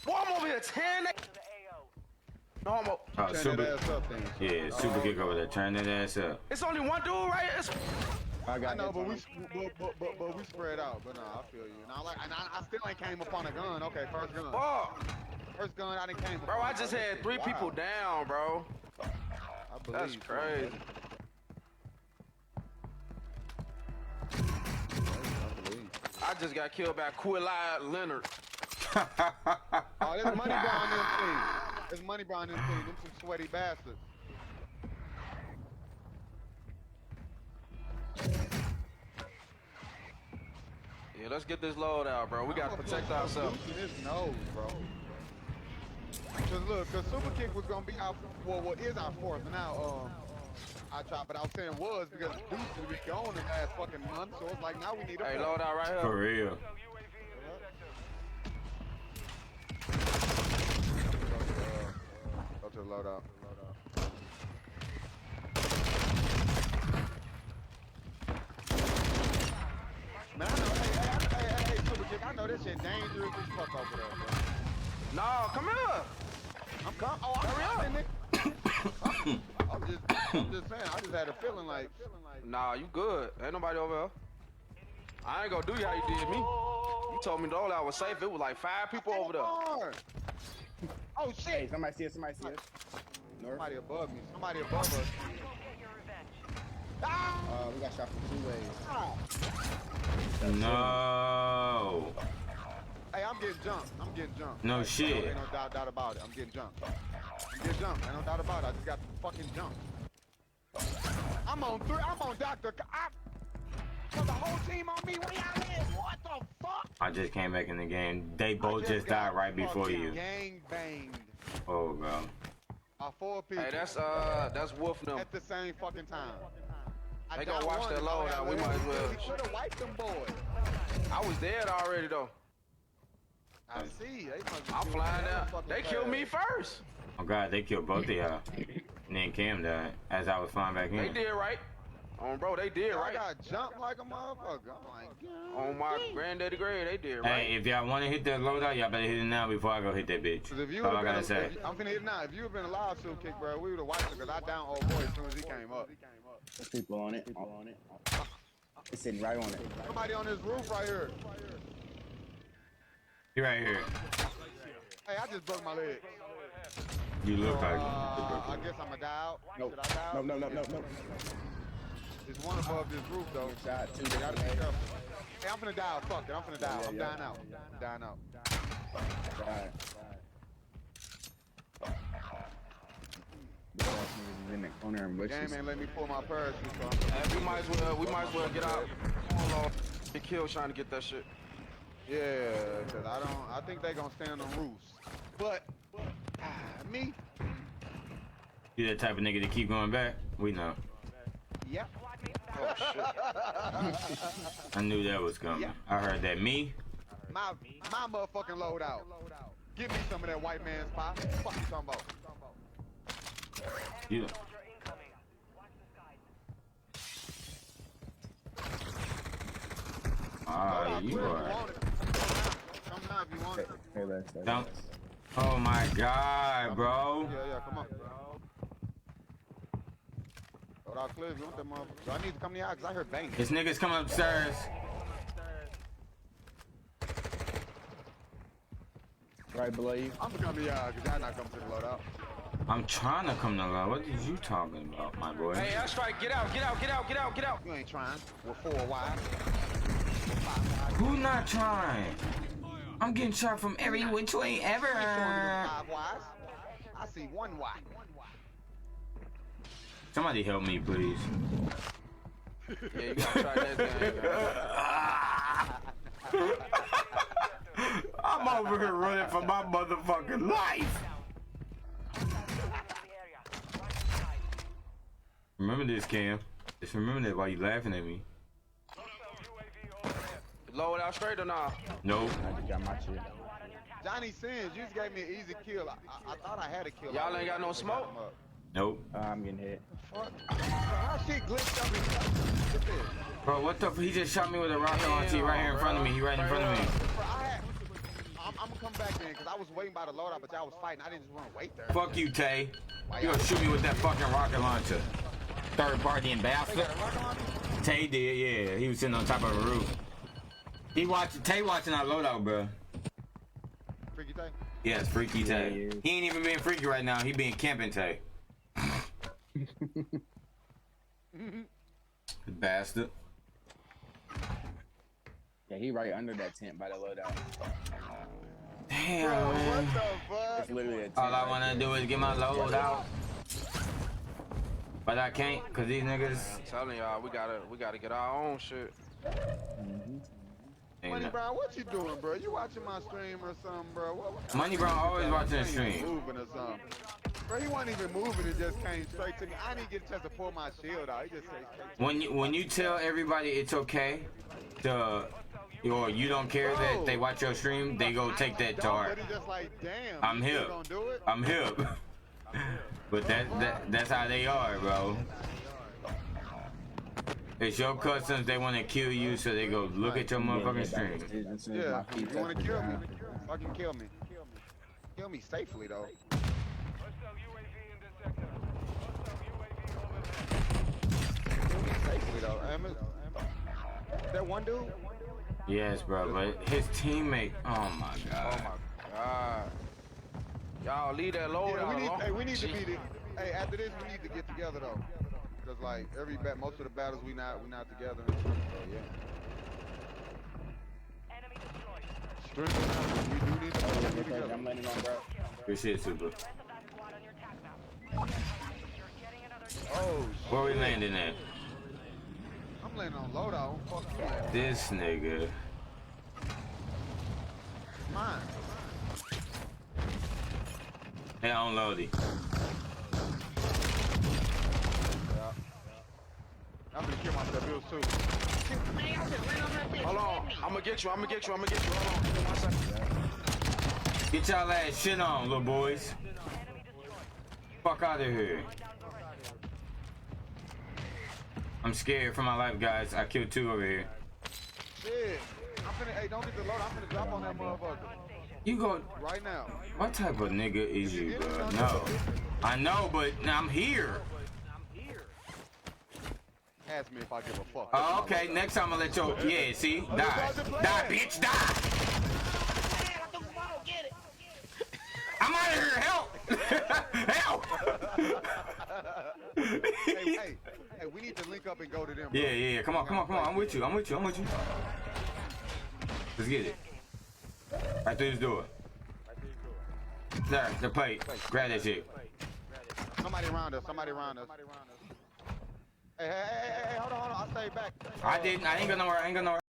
Boy, I'm over here 10. No, I'm Turn Super. that ass up then. Yeah, super kick over there. Turn that ass up. It's only one dude right here. I know, but we spread out. But no, I feel you. Now, like, I still ain't came upon a gun. Okay, first gun. Fuck. First gun I done came upon. Bro, I just had 3 people down, bro. I believe. That's crazy. I just got killed by Kawhi Leonard. Oh, there's money behind them things. There's money behind them things. Them some sweaty bastards. Yeah, let's get this load out, bro. We gotta protect ourselves. His nose, bro. Cause look, cause Super Kick was gonna be our, well, is our fourth now. I tried, but I was saying was because Deuce was gone the last fucking month, so it's like now we need a. Hey, load out right here. For real. Go to the loadout. Man, I know, hey, Super Kick, I know this shit dangerous as fuck over there, bro. No, come here. I'm coming. Oh, I'm coming, nigga. I'm just saying, I just had a feeling like. Nah, you good. Ain't nobody over here. I ain't gonna do you how you did me. You told me the load out was safe. It was like 5 people over there. Oh shit! Hey, somebody see us, somebody see us. North. Somebody above me. Somebody above us. We got shot from 2 ways. No. Hey, I'm getting jumped. I'm getting jumped. No Like, shit. Ain't no doubt about it. I'm getting jumped. I'm getting jumped. Ain't no doubt about it. I just got fucking jumped. I'm on 3. I'm on Dr. So the whole team on me. Where y'all at? What the fuck? I just came back in the game. They both just died right before you. Gang banged. Oh, God. 4 people. Hey, that's Wolf them. At the same fucking time. They gonna watch that load out. We might as well. We could have wiped them boys. I was dead already though. I see. I'm flying out. They killed me first. Oh, God, they killed both of y'all. And then Cam died as I was flying back in. They did right. Bro, they did right. I got jumped like a motherfucker. I'm like, on my granddaddy grave, they did right. Hey, if y'all want to hit that loadout, y'all better hit it now before I go hit that bitch. If you That's all I gotta say. I'm finna hit it now. If you had been alive, Super Kick, bro, we would have wiped it because I down old boy as soon as he came up. There's people on it. It's sitting right on it. Somebody on this roof right here. You right here. Hey, I just broke my leg. You look like I guess I'm going to die out. Nope. Should I die out? No. There's one above this roof, though. Shot 2. You gotta be careful. Hey, I'm finna die out. Fuck it. I'm finna die out. I'm dying out. I'm dying out. Right. In the corner and bushes. Game ain't let me pull my parachute, so Hey, we might as well get out. Hold on. Get killed trying to get that shit. yeah, cause I think they gonna stand on roofs. But, me? you that type of nigga to keep going back. We know. Yep. Oh shit. I knew that was coming. Yeah. I heard that. Me? My motherfucking load out. Give me some of that white man's pie. Fuck you talking about? You. Ah, you are. Come now if you want it. Hey, let's Don't. Oh my God, bro. Yeah, come on. Load out clear if you want that motherfucker. So I need to come to the house because I heard banging. This nigga's coming upstairs. right below you. I'm gonna come to the house because y'all not coming to the loadout. I'm trying to come to love. What is you talking about, my boy? Hey, Airstrike, get out, get out, get out, get out, get out. You ain't trying. We're 4 wide. Who not trying? I'm getting shot from every which way ever. 5 wides. I see 1 wide. Somebody help me, please. Yeah, you gotta try that thing. I'm over here running for my motherfucking life. Remember this, Cam. Just remember that while you laughing at me. Load out straight or not? Nope. I just got my shit. Johnny Sins, you just gave me an easy kill. I thought I had a kill. Y'all ain't got no smoke? Nope. I'm getting hit. How shit glitched up and stuff? Look at this. Bro, what the f— he just shot me with a rocket launcher right here in front of me. He right in front of me. Bro, gonna come back then, because I was waiting by the loadout, but y'all was fighting. I didn't just want to wait there. Fuck you, Tay. You gonna shoot me with that fucking rocket launcher. Third party They ambassador. got a rocket launcher? Tay did, yeah. He was sitting on top of a roof. Tay watching our loadout, bro. Freaky Tay? Yes, freaky Tay. Yeah. He ain't even being freaky right now. He being camping Tay. Bastard. Yeah, he right under that tent by the loadout. Damn, Bro, man. what the fuck? It's literally a tent. All I right wanna there. do is get my load out. But I can't, cause these niggas. I'm telling y'all, we gotta get our own shit. Ain't Money no- Brown, what you doing, bro? You watching my stream or something, bro? What? Money Brown always watching the He ain't stream. moving or something. Bro, he wasn't even moving. It just came straight to me. I didn't get a chance to pull my shield out. He just came straight to me. When you tell everybody it's okay to, or you don't care that they watch your stream, they go take that to Don't, heart. but it's just like, damn. I'm you still hip. gonna do it? I'm hip. But that's how they are, bro. It's your cousins, they want to kill you, so they go look at your motherfucking stream. As soon as Yeah, my feet you wanna touch the kill me? ground. Fucking kill me. Kill me safely, though. Kill me safely, though. That one dude? Yes, bro, but his teammate, oh my Oh god. my god. Y'all leave that load Yeah, out we need, alone. hey, we need to be the, hey, after this, we need to get together, though. Because, like, most of the battles, we not together. And shit, so, yeah. Strength, we do need to be Okay, together. I'm letting on, bro. Good shit, Super. Oh, Where we landing at? I'm landing on loadout. Fuck you, man. This nigga. Mine. Hey, on Lodi. I'm gonna kill myself real soon. Hold on. I'ma get you. Hold on. Give me 1 second. Get y'all ass shit on, little boys. Fuck out of here. I'm scared for my life, guys. I killed 2 over here. Shit. I'm finna, hey, don't get the load. I'm finna drop on that motherfucker. You go. Right now. What type of nigga is you, bro? No. I know, but I'm here. Ask me if I give a fuck. Oh, okay, next time I'll let you. Yeah, see? Die. Die, bitch, die! I'm out of here, help! Help! Hey, we need to link up and go to them. Bro. Yeah, come on. I'm with you. Let's get it. Right through this door. There, the plate. Grab that shit. Somebody around us. Hey, hold on. I'll stay back. I ain't got nowhere.